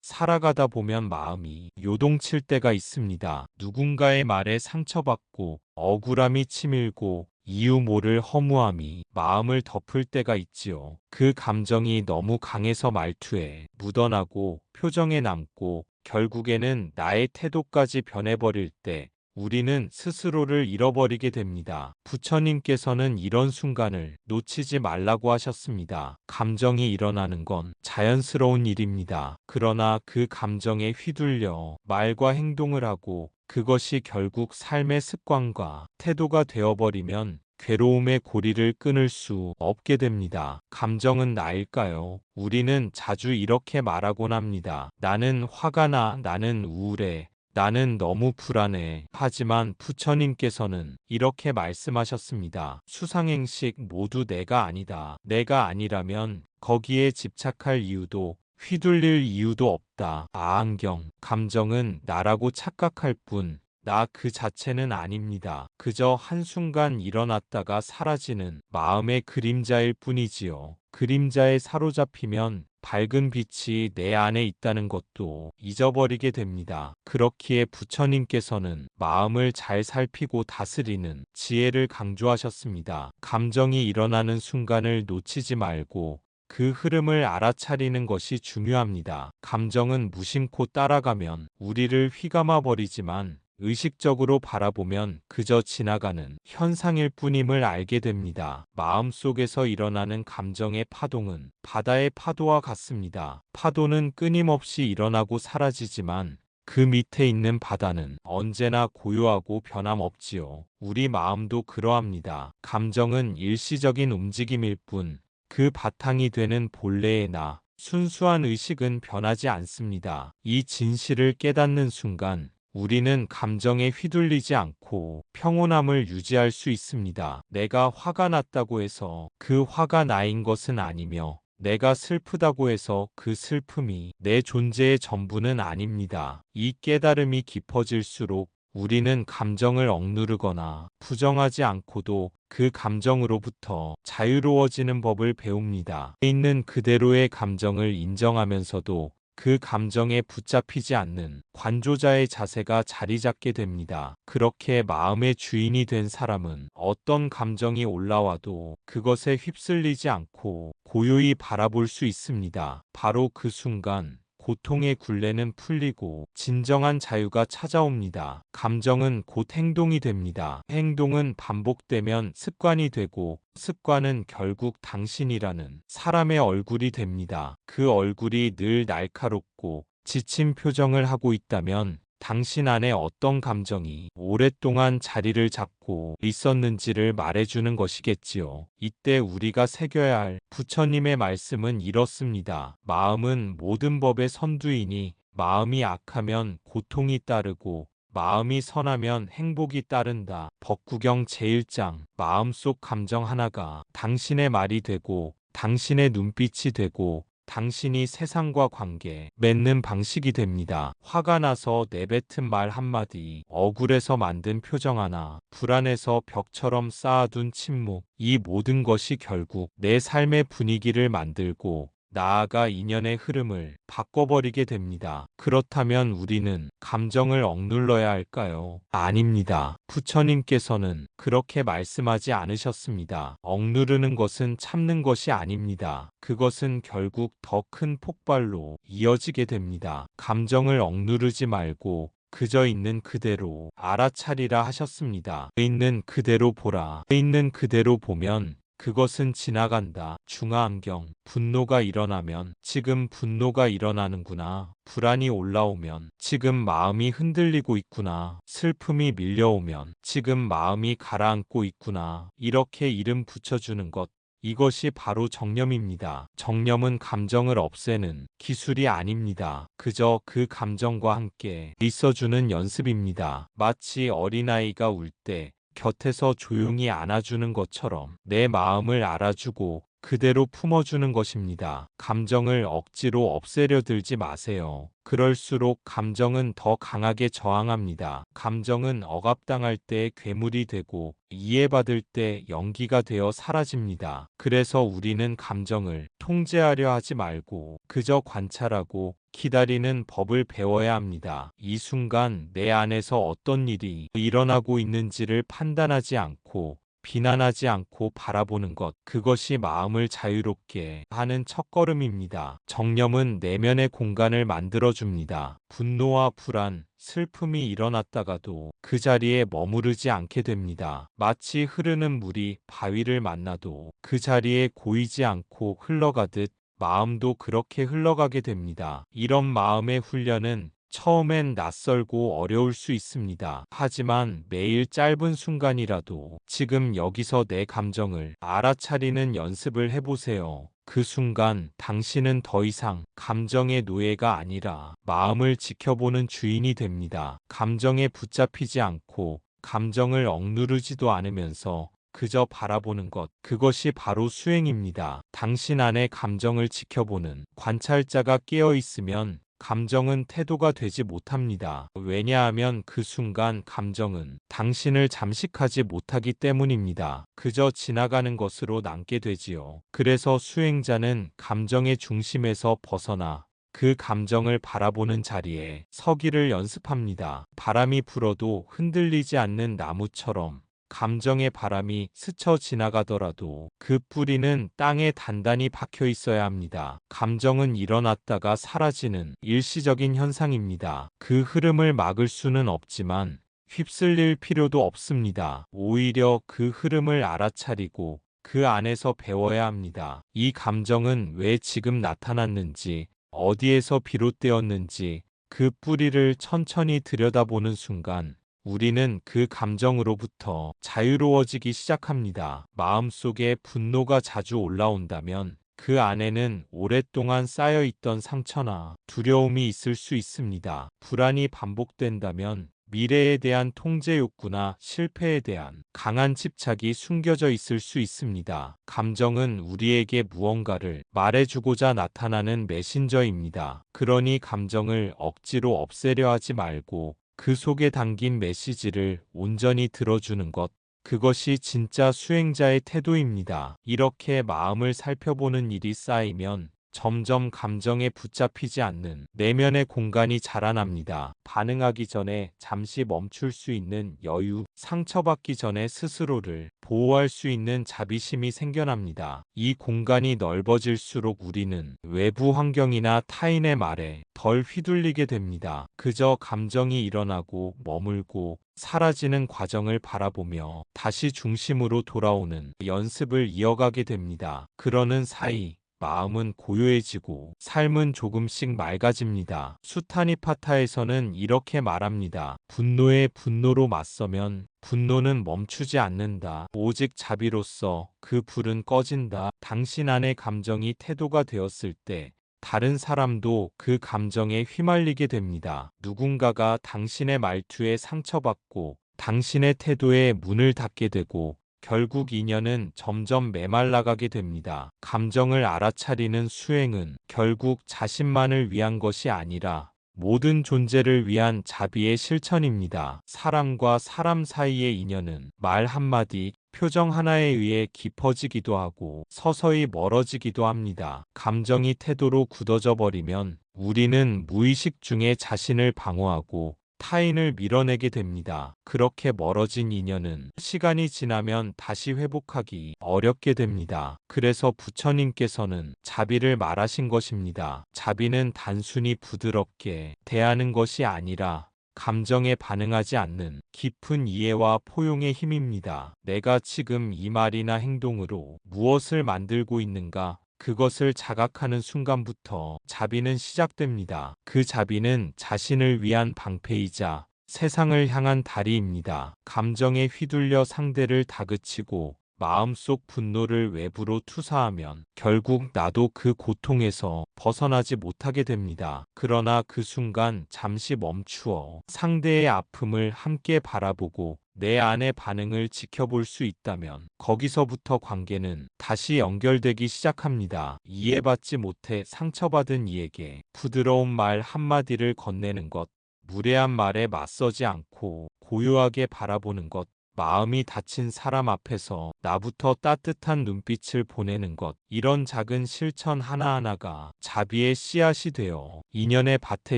살아가다 보면 마음이 요동칠 때가 있습니다. 누군가의 말에 상처받고 억울함이 치밀고 이유 모를 허무함이 마음을 덮을 때가 있지요. 그 감정이 너무 강해서 말투에 묻어나고 표정에 남고 결국에는 나의 태도까지 변해버릴 때 우리는 스스로를 잃어버리게 됩니다. 부처님께서는 이런 순간을 놓치지 말라고 하셨습니다. 감정이 일어나는 건 자연스러운 일입니다. 그러나 그 감정에 휘둘려 말과 행동을 하고 그것이 결국 삶의 습관과 태도가 되어버리면 괴로움의 고리를 끊을 수 없게 됩니다. 감정은 나일까요? 우리는 자주 이렇게 말하곤 합니다. 나는 화가 나, 나는 우울해. 나는 너무 불안해. 하지만 부처님께서는 이렇게 말씀하셨습니다. 수상행식 모두 내가 아니다. 내가 아니라면 거기에 집착할 이유도 휘둘릴 이유도 없다. 아안경, 감정은 나라고 착각할 뿐, 나 그 자체는 아닙니다. 그저 한순간 일어났다가 사라지는 마음의 그림자일 뿐이지요. 그림자에 사로잡히면 밝은 빛이 내 안에 있다는 것도 잊어버리게 됩니다. 그렇기에 부처님께서는 마음을 잘 살피고 다스리는 지혜를 강조하셨습니다. 감정이 일어나는 순간을 놓치지 말고 그 흐름을 알아차리는 것이 중요합니다. 감정은 무심코 따라가면 우리를 휘감아 버리지만 의식적으로 바라보면 그저 지나가는 현상일 뿐임을 알게 됩니다. 마음속에서 일어나는 감정의 파동은 바다의 파도와 같습니다. 파도는 끊임없이 일어나고 사라지지만 그 밑에 있는 바다는 언제나 고요하고 변함없지요. 우리 마음도 그러합니다. 감정은 일시적인 움직임일 뿐, 그 바탕이 되는 본래의 나, 순수한 의식은 변하지 않습니다. 이 진실을 깨닫는 순간 우리는 감정에 휘둘리지 않고 평온함을 유지할 수 있습니다. 내가 화가 났다고 해서 그 화가 나인 것은 아니며 내가 슬프다고 해서 그 슬픔이 내 존재의 전부는 아닙니다. 이 깨달음이 깊어질수록 우리는 감정을 억누르거나 부정하지 않고도 그 감정으로부터 자유로워지는 법을 배웁니다. 있는 그대로의 감정을 인정하면서도 그 감정에 붙잡히지 않는 관조자의 자세가 자리 잡게 됩니다. 그렇게 마음의 주인이 된 사람은 어떤 감정이 올라와도 그것에 휩쓸리지 않고 고요히 바라볼 수 있습니다. 바로 그 순간 고통의 굴레는 풀리고 진정한 자유가 찾아옵니다. 감정은 곧 행동이 됩니다. 행동은 반복되면 습관이 되고 습관은 결국 당신이라는 사람의 얼굴이 됩니다. 그 얼굴이 늘 날카롭고 지친 표정을 하고 있다면 당신 안에 어떤 감정이 오랫동안 자리를 잡고 있었는지를 말해주는 것이겠지요. 이때 우리가 새겨야 할 부처님의 말씀은 이렇습니다. 마음은 모든 법의 선두이니 마음이 악하면 고통이 따르고 마음이 선하면 행복이 따른다. 법구경 제1장. 마음속 감정 하나가 당신의 말이 되고 당신의 눈빛이 되고 당신이 세상과 관계 맺는 방식이 됩니다. 화가 나서 내뱉은 말 한마디, 억울해서 만든 표정 하나, 불안해서 벽처럼 쌓아둔 침묵, 이 모든 것이 결국 내 삶의 분위기를 만들고 나아가 인연의 흐름을 바꿔버리게 됩니다. 그렇다면 우리는 감정을 억눌러야 할까요? 아닙니다. 부처님께서는 그렇게 말씀하지 않으셨습니다. 억누르는 것은 참는 것이 아닙니다. 그것은 결국 더 큰 폭발로 이어지게 됩니다. 감정을 억누르지 말고 그저 있는 그대로 알아차리라 하셨습니다. 있는 그대로 보라. 있는 그대로 보면 그것은 지나간다. 중화암경. 분노가 일어나면 지금 분노가 일어나는구나. 불안이 올라오면 지금 마음이 흔들리고 있구나. 슬픔이 밀려오면 지금 마음이 가라앉고 있구나. 이렇게 이름 붙여주는 것. 이것이 바로 정념입니다. 정념은 감정을 없애는 기술이 아닙니다. 그저 그 감정과 함께 있어주는 연습입니다. 마치 어린아이가 울 때 곁에서 조용히 안아주는 것처럼 내 마음을 알아주고 그대로 품어주는 것입니다. 감정을 억지로 없애려 들지 마세요. 그럴수록 감정은 더 강하게 저항합니다. 감정은 억압당할 때 괴물이 되고 이해받을 때 연기가 되어 사라집니다. 그래서 우리는 감정을 통제하려 하지 말고 그저 관찰하고 기다리는 법을 배워야 합니다. 이 순간 내 안에서 어떤 일이 일어나고 있는지를 판단하지 않고 비난하지 않고 바라보는 것, 그것이 마음을 자유롭게 하는 첫걸음입니다. 정념은 내면의 공간을 만들어줍니다. 분노와 불안, 슬픔이 일어났다가도 그 자리에 머무르지 않게 됩니다. 마치 흐르는 물이 바위를 만나도 그 자리에 고이지 않고 흘러가듯 마음도 그렇게 흘러가게 됩니다. 이런 마음의 훈련은 처음엔 낯설고 어려울 수 있습니다. 하지만 매일 짧은 순간이라도 지금 여기서 내 감정을 알아차리는 연습을 해보세요. 그 순간 당신은 더 이상 감정의 노예가 아니라 마음을 지켜보는 주인이 됩니다. 감정에 붙잡히지 않고 감정을 억누르지도 않으면서 그저 바라보는 것, 그것이 바로 수행입니다. 당신 안의 감정을 지켜보는 관찰자가 깨어 있으면 감정은 태도가 되지 못합니다. 왜냐하면 그 순간 감정은 당신을 잠식하지 못하기 때문입니다. 그저 지나가는 것으로 남게 되지요. 그래서 수행자는 감정의 중심에서 벗어나 그 감정을 바라보는 자리에 서기를 연습합니다. 바람이 불어도 흔들리지 않는 나무처럼 감정의 바람이 스쳐 지나가더라도 그 뿌리는 땅에 단단히 박혀 있어야 합니다. 감정은 일어났다가 사라지는 일시적인 현상입니다. 그 흐름을 막을 수는 없지만 휩쓸릴 필요도 없습니다. 오히려 그 흐름을 알아차리고 그 안에서 배워야 합니다. 이 감정은 왜 지금 나타났는지, 어디에서 비롯되었는지 그 뿌리를 천천히 들여다보는 순간 우리는 그 감정으로부터 자유로워지기 시작합니다. 마음속에 분노가 자주 올라온다면 그 안에는 오랫동안 쌓여있던 상처나 두려움이 있을 수 있습니다. 불안이 반복된다면 미래에 대한 통제 욕구나 실패에 대한 강한 집착이 숨겨져 있을 수 있습니다. 감정은 우리에게 무언가를 말해주고자 나타나는 메신저입니다. 그러니 감정을 억지로 없애려 하지 말고 그 속에 담긴 메시지를 온전히 들어주는 것, 그것이 진짜 수행자의 태도입니다. 이렇게 마음을 살펴보는 일이 쌓이면 점점 감정에 붙잡히지 않는 내면의 공간이 자라납니다. 반응하기 전에 잠시 멈출 수 있는 여유, 상처받기 전에 스스로를 보호할 수 있는 자비심이 생겨납니다. 이 공간이 넓어질수록 우리는 외부 환경이나 타인의 말에 덜 휘둘리게 됩니다. 그저 감정이 일어나고 머물고 사라지는 과정을 바라보며 다시 중심으로 돌아오는 연습을 이어가게 됩니다. 그러는 사이 마음은 고요해지고 삶은 조금씩 맑아집니다. 수타니파타에서는 이렇게 말합니다. 분노에 분노로 맞서면 분노는 멈추지 않는다. 오직 자비로써 그 불은 꺼진다. 당신 안의 감정이 태도가 되었을 때 다른 사람도 그 감정에 휘말리게 됩니다. 누군가가 당신의 말투에 상처받고 당신의 태도에 문을 닫게 되고 결국 인연은 점점 메말라가게 됩니다. 감정을 알아차리는 수행은 결국 자신만을 위한 것이 아니라 모든 존재를 위한 자비의 실천입니다. 사람과 사람 사이의 인연은 말 한마디, 표정 하나에 의해 깊어지기도 하고 서서히 멀어지기도 합니다. 감정이 태도로 굳어져 버리면 우리는 무의식 중에 자신을 방어하고 타인을 밀어내게 됩니다. 그렇게 멀어진 인연은 시간이 지나면 다시 회복하기 어렵게 됩니다. 그래서 부처님께서는 자비를 말하신 것입니다. 자비는 단순히 부드럽게 대하는 것이 아니라 감정에 반응하지 않는 깊은 이해와 포용의 힘입니다. 내가 지금 이 말이나 행동으로 무엇을 만들고 있는가? 그것을 자각하는 순간부터 자비는 시작됩니다. 그 자비는 자신을 위한 방패이자 세상을 향한 다리입니다. 감정에 휘둘려 상대를 다그치고 마음속 분노를 외부로 투사하면 결국 나도 그 고통에서 벗어나지 못하게 됩니다. 그러나 그 순간 잠시 멈추어 상대의 아픔을 함께 바라보고 내 안의 반응을 지켜볼 수 있다면 거기서부터 관계는 다시 연결되기 시작합니다. 이해받지 못해 상처받은 이에게 부드러운 말 한마디를 건네는 것, 무례한 말에 맞서지 않고 고요하게 바라보는 것, 마음이 다친 사람 앞에서 나부터 따뜻한 눈빛을 보내는 것. 이런 작은 실천 하나하나가 자비의 씨앗이 되어 인연의 밭에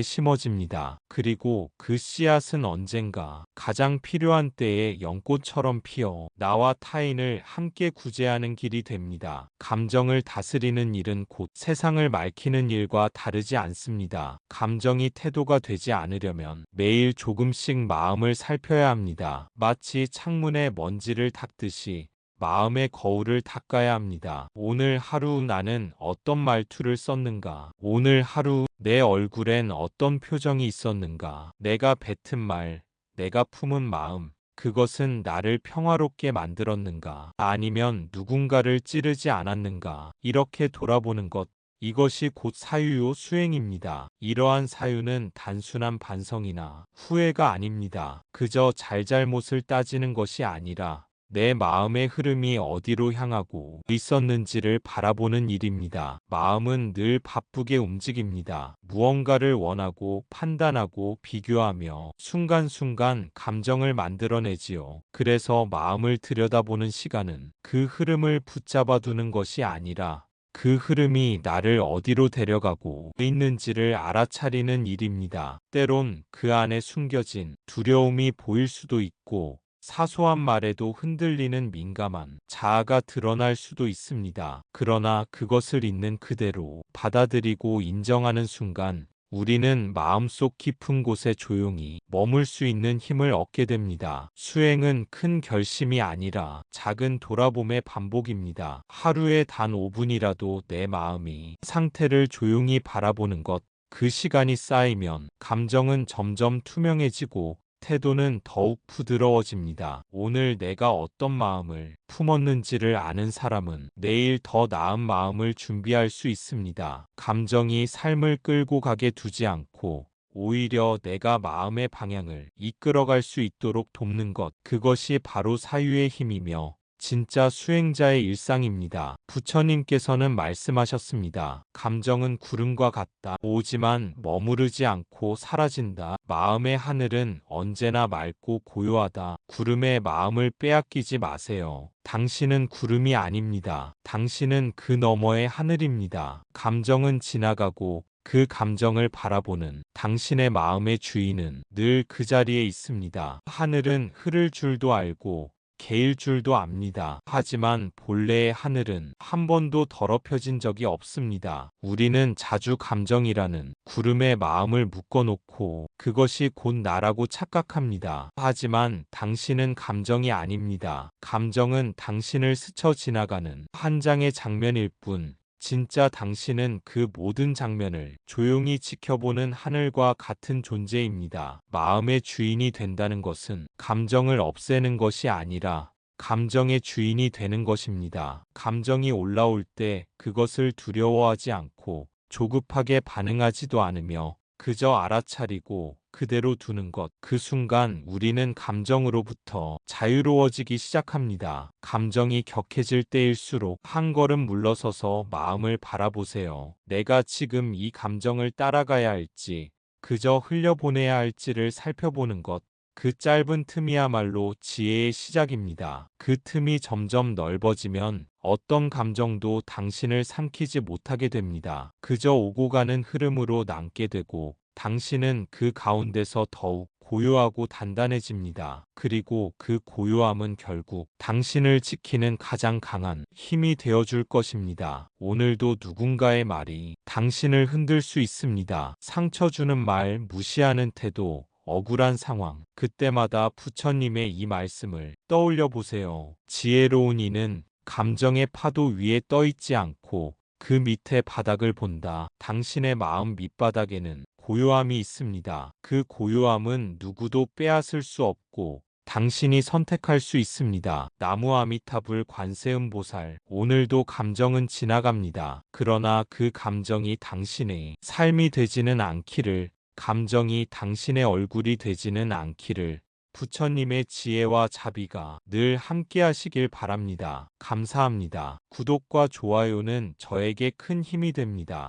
심어집니다. 그리고 그 씨앗은 언젠가 가장 필요한 때에 연꽃처럼 피어 나와 타인을 함께 구제하는 길이 됩니다. 감정을 다스리는 일은 곧 세상을 맑히는 일과 다르지 않습니다. 감정이 태도가 되지 않으려면 매일 조금씩 마음을 살펴야 합니다. 마치 창문에 먼지를 닦듯이 마음의 거울을 닦아야 합니다. 오늘 하루 나는 어떤 말투를 썼는가? 오늘 하루 내 얼굴엔 어떤 표정이 있었는가? 내가 뱉은 말, 내가 품은 마음, 그것은 나를 평화롭게 만들었는가? 아니면 누군가를 찌르지 않았는가? 이렇게 돌아보는 것. 이것이 곧 사유요 수행입니다. 이러한 사유는 단순한 반성이나 후회가 아닙니다. 그저 잘잘못을 따지는 것이 아니라 내 마음의 흐름이 어디로 향하고 있었는지를 바라보는 일입니다. 마음은 늘 바쁘게 움직입니다. 무언가를 원하고 판단하고 비교하며 순간순간 감정을 만들어내지요. 그래서 마음을 들여다보는 시간은 그 흐름을 붙잡아 두는 것이 아니라 그 흐름이 나를 어디로 데려가고 있는지를 알아차리는 일입니다. 때론 그 안에 숨겨진 두려움이 보일 수도 있고 사소한 말에도 흔들리는 민감한 자아가 드러날 수도 있습니다. 그러나 그것을 있는 그대로 받아들이고 인정하는 순간 우리는 마음속 깊은 곳에 조용히 머물 수 있는 힘을 얻게 됩니다. 수행은 큰 결심이 아니라 작은 돌아봄의 반복입니다. 하루에 단 5분이라도 내 마음이 상태를 조용히 바라보는 것, 그 시간이 쌓이면 감정은 점점 투명해지고 태도는 더욱 부드러워집니다. 오늘 내가 어떤 마음을 품었는지를 아는 사람은 내일 더 나은 마음을 준비할 수 있습니다. 감정이 삶을 끌고 가게 두지 않고 오히려 내가 마음의 방향을 이끌어갈 수 있도록 돕는 것, 그것이 바로 사유의 힘이며 진짜 수행자의 일상입니다. 부처님께서는 말씀하셨습니다. 감정은 구름과 같다. 오지만 머무르지 않고 사라진다. 마음의 하늘은 언제나 맑고 고요하다. 구름의 마음을 빼앗기지 마세요. 당신은 구름이 아닙니다. 당신은 그 너머의 하늘입니다. 감정은 지나가고 그 감정을 바라보는 당신의 마음의 주인은 늘 그 자리에 있습니다. 하늘은 흐를 줄도 알고 개일 줄도 압니다. 하지만 본래의 하늘은 한 번도 더럽혀진 적이 없습니다. 우리는 자주 감정이라는 구름에 마음을 묶어놓고 그것이 곧 나라고 착각합니다. 하지만 당신은 감정이 아닙니다. 감정은 당신을 스쳐 지나가는 한 장의 장면일 뿐, 진짜 당신은 그 모든 장면을 조용히 지켜보는 하늘과 같은 존재입니다. 마음의 주인이 된다는 것은 감정을 없애는 것이 아니라 감정의 주인이 되는 것입니다. 감정이 올라올 때 그것을 두려워하지 않고 조급하게 반응하지도 않으며 그저 알아차리고 그대로 두는 것. 그 순간 우리는 감정으로부터 자유로워지기 시작합니다. 감정이 격해질 때일수록 한 걸음 물러서서 마음을 바라보세요. 내가 지금 이 감정을 따라가야 할지, 그저 흘려보내야 할지를 살펴보는 것. 그 짧은 틈이야말로 지혜의 시작입니다. 그 틈이 점점 넓어지면 어떤 감정도 당신을 삼키지 못하게 됩니다. 그저 오고 가는 흐름으로 남게 되고 당신은 그 가운데서 더욱 고요하고 단단해집니다. 그리고 그 고요함은 결국 당신을 지키는 가장 강한 힘이 되어줄 것입니다. 오늘도 누군가의 말이 당신을 흔들 수 있습니다. 상처 주는 말, 무시하는 태도, 억울한 상황. 그때마다 부처님의 이 말씀을 떠올려 보세요. 지혜로운 이는 감정의 파도 위에 떠 있지 않고 그 밑에 바닥을 본다. 당신의 마음 밑바닥에는 고요함이 있습니다. 그 고요함은 누구도 빼앗을 수 없고 당신이 선택할 수 있습니다. 나무 아미타불 관세음보살. 오늘도 감정은 지나갑니다. 그러나 그 감정이 당신의 삶이 되지는 않기를, 감정이 당신의 얼굴이 되지는 않기를 부처님의 지혜와 자비가 늘 함께 하시길 바랍니다. 감사합니다. 구독과 좋아요는 저에게 큰 힘이 됩니다.